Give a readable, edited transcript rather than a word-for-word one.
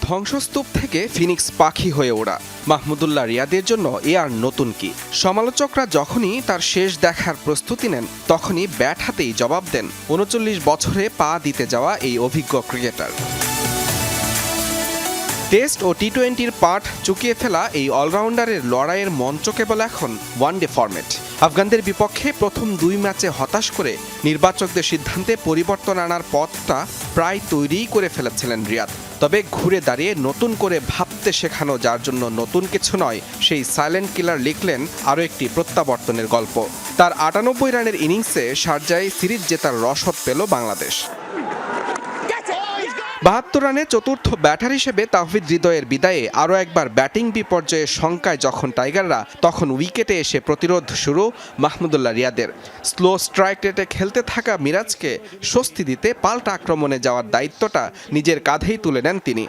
ধ্বংসস্তূপ থেকে ফিনিক্স পাখি হয়ে ওড়া মাহমুদুল্লাহ রিয়াদের জন্য এ আর নতুন কি। সমালোচকরা যখনই তার শেষ দেখার প্রস্তুতি নেন তখনই ব্যাট হাতেই জবাব দেন ৩৯ বছরে পা দিতে যাওয়া এই অভিজ্ঞ ক্রিকেটার। টেস্ট ও টি-20-র পাঠ চুকিয়ে ফেলা এই অলরাউন্ডারের লড়াইয়ের মঞ্চ কেবল এখন ওয়ানডে ফরম্যাট। আফগানদের বিপক্ষে প্রথম ২ ম্যাচে হতাশ করে নির্বাচকদের সিদ্ধান্তে পরিবর্তন আনার পথটা প্রায় তৈরিই করে ফেলেছিলেন রিয়াদ। তবে ঘুরে দাঁড়িয়ে নতুন করে ভাবতে শেখানো, যার জন্য নতুন কিছু নয়, সেই সাইলেন্ট কিলার লিখলেন আরও একটি প্রত্যাবর্তনের গল্প। তার ৯৮ রানের ইনিংসে শারজায় সিরিজ জেতার রসদ পেল বাংলাদেশ। ৭২ রানে চতুর্থ ব্যাটার হিসেবে তাওহিদ হৃদয়ের বিদায়ে আরও একবার ব্যাটিং বিপর্যয়ের শঙ্কায় যখন টাইগাররা, তখন উইকেটে এসে প্রতিরোধ শুরু মাহমুদুল্লাহ রিয়াদের। স্লো স্ট্রাইক রেটে খেলতে থাকা মিরাজকে স্বস্তি দিতে পাল্টা আক্রমণে যাওয়ার দায়িত্বটা নিজের কাঁধেই তুলে নেন তিনি।